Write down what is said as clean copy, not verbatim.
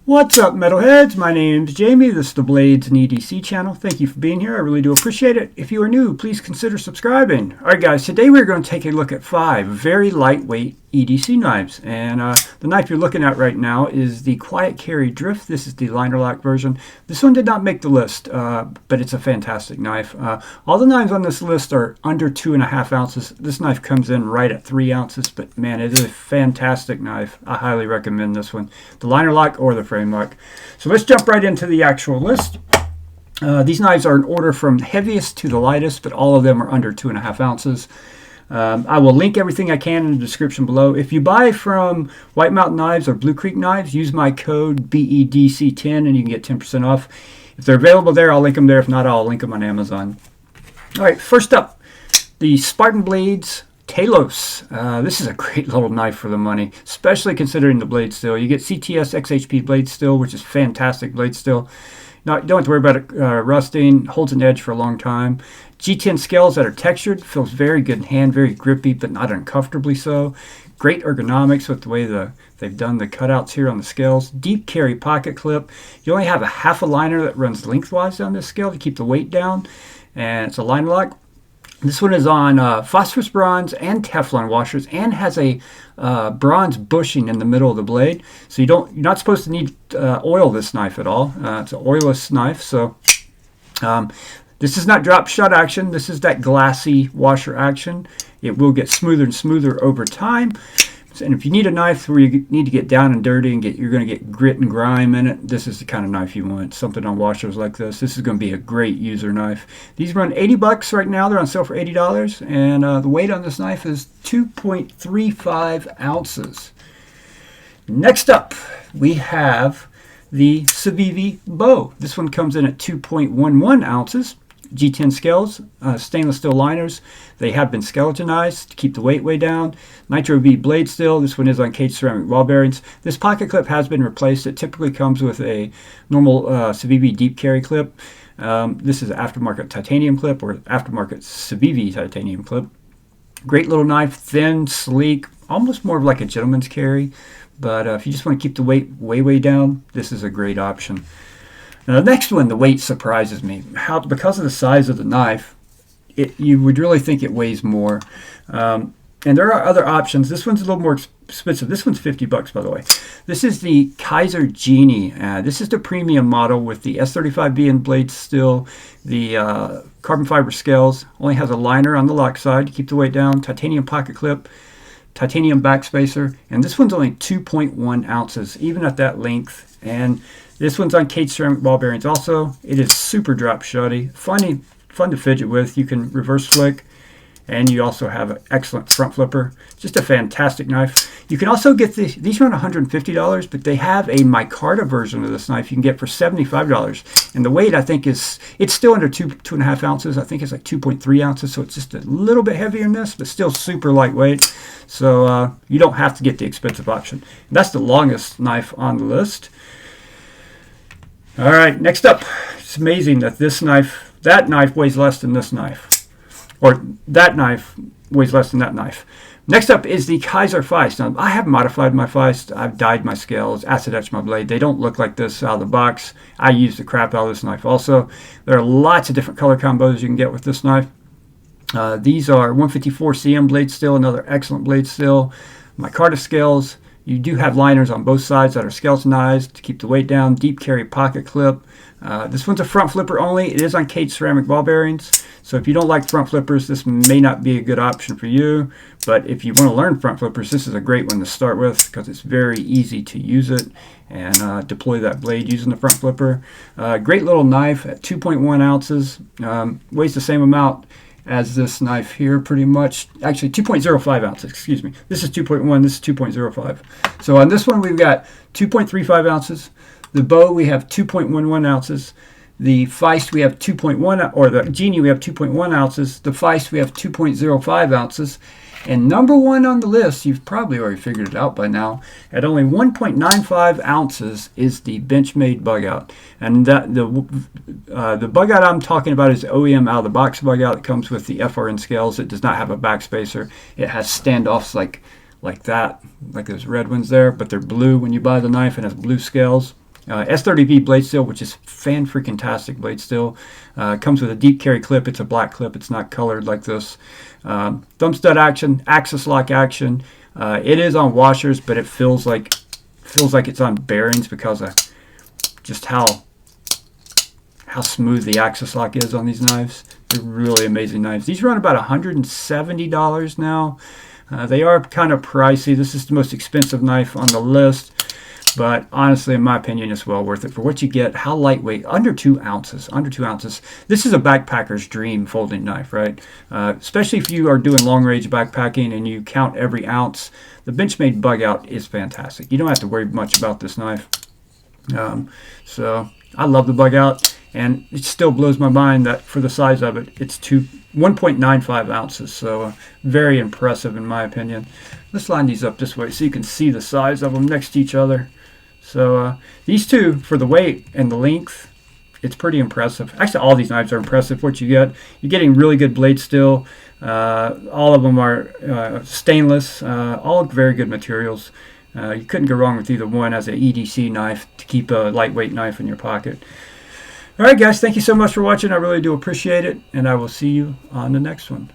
What's up, metalheads? My name's Jamie. This is the Blades and EDC channel. Thank you for being here. I really do appreciate it. If you are new, please consider subscribing. Alright guys, today we're going to take a look at 5 very lightweight EDC knives. And the knife you're looking at right now is the Quiet Carry Drift. This is the liner lock version. This one did not make the list, but it's a fantastic knife. All the knives on this list are under 2.5 ounces. This knife comes in right at 3 ounces, but man, it is a fantastic knife. I highly recommend this one. The liner lock or the frame lock. So let's jump right into the actual list. These knives are in order from heaviest to the lightest, but all of them are under 2.5 ounces. I will link everything I can in the description below. If you buy from White Mountain Knives or Blue Creek Knives, use my code BEDC10 and you can get 10% off. If they're available there, I'll link them there. If not, I'll link them on Amazon. Alright, first up, the Spartan Blades Talos. This is a great little knife for the money, especially considering the blade steel. You get CTS XHP blade steel, which is fantastic blade steel. Now, don't have to worry about it rusting, holds an edge for a long time. G10 scales that are textured, feels very good in hand, very grippy, but not uncomfortably so. Great ergonomics with the way they've done the cutouts here on the scales. Deep carry pocket clip. You only have a half a liner that runs lengthwise down this scale to keep the weight down, and it's a liner lock. This one is on phosphorus bronze and Teflon washers and has a bronze bushing in the middle of the blade. So you're not supposed to need oil this knife at all. It's an oilless knife. So this is not drop shot action. This is that glassy washer action. It will get smoother and smoother over time. And if you need a knife where you need to get down and dirty and you're going to get grit and grime in it, this is the kind of knife you want. Something on washers like this. This is going to be a great user knife. These run 80 bucks right now. They're on sale for $80. And the weight on this knife is 2.35 ounces. Next up, we have the Savivi Bow. This one comes in at 2.11 ounces. G10 scales, stainless steel liners. They have been skeletonized to keep the weight way down. Nitro V blade steel. This one is on cage ceramic ball bearings. This pocket clip has been replaced. It typically comes with a normal Savivi deep carry clip. This is an aftermarket titanium clip or aftermarket Savivi titanium clip. Great little knife, thin, sleek, almost more of like a gentleman's carry. But if you just want to keep the weight way down, this is a great option. Now the next one, the weight surprises me. Because of the size of the knife, you would really think it weighs more. And there are other options. This one's a little more expensive. This one's 50 bucks, by the way. This is the Kizer Genie. This is the premium model with the S35B and blade steel, the carbon fiber scales. Only has a liner on the lock side to keep the weight down. Titanium pocket clip, titanium backspacer, and this one's only 2.1 ounces, even at that length. And this one's on cage ceramic ball bearings also. It is super drop shotty, fun to fidget with. You can reverse flick, and you also have an excellent front flipper. Just a fantastic knife. You can also get these run $150, but they have a micarta version of this knife you can get for $75. And the weight, I think, it's still under 2.5 ounces. I think it's like 2.3 ounces, so it's just a little bit heavier than this, but still super lightweight. So you don't have to get the expensive option. And that's the longest knife on the list. All right, next up, it's amazing that that knife weighs less than this knife, or that knife weighs less than that knife. Next up is the Kizer Feist. Now, I have modified my Feist. I've dyed my scales, acid etched my blade. They don't look like this out of the box. I use the crap out of this knife also. There are lots of different color combos you can get with this knife. These are 154 CM blade steel, another excellent blade steel. Micarta scales. You do have liners on both sides that are skeletonized to keep the weight down. Deep carry pocket clip. This one's a front flipper only. It is on cage ceramic ball bearings. So if you don't like front flippers, this may not be a good option for you. But if you want to learn front flippers, this is a great one to start with because it's very easy to use it and deploy that blade using the front flipper. Great little knife at 2.1 ounces. Weighs the same amount as this knife here, pretty much. Actually, 2.05 ounces, excuse me. This is 2.1, this is 2.05. So on this one, we've got 2.35 ounces. The Bow, we have 2.11 ounces. The Feist, we have 2.1, or the Genie, we have 2.1 ounces. The Feist, we have 2.05 ounces. And number one on the list, you've probably already figured it out by now, at only 1.95 ounces is the Benchmade Bugout. And the Bugout I'm talking about is OEM out-of-the-box Bugout. It comes with the FRN scales. It does not have a backspacer. It has standoffs like that, like those red ones there, but they're blue when you buy the knife and has blue scales. S30V blade steel, which is fan-freaking-tastic blade steel. Comes with a deep carry clip. It's a black clip. It's not colored like this. Thumb stud action, axis lock action. It is on washers, but it feels like it's on bearings because of just how smooth the axis lock is on these knives. They're really amazing knives. These run about $170 now. They are kind of pricey. This is the most expensive knife on the list. But honestly, in my opinion, it's well worth it for what you get. How lightweight, under 2 ounces. Under 2 ounces. This is a backpacker's dream folding knife, right? Especially if you are doing long-range backpacking and you count every ounce. The Benchmade Bugout is fantastic. You don't have to worry much about this knife. So I love the Bugout, and it still blows my mind that for the size of it, it's 1.95 ounces. So very impressive in my opinion. Let's line these up this way so you can see the size of them next to each other. So these two, for the weight and the length, it's pretty impressive. Actually, all these knives are impressive. What you get, you're getting really good blade steel. All of them are stainless. All very good materials. You couldn't go wrong with either one as an EDC knife to keep a lightweight knife in your pocket. All right, guys, thank you so much for watching. I really do appreciate it, and I will see you on the next one.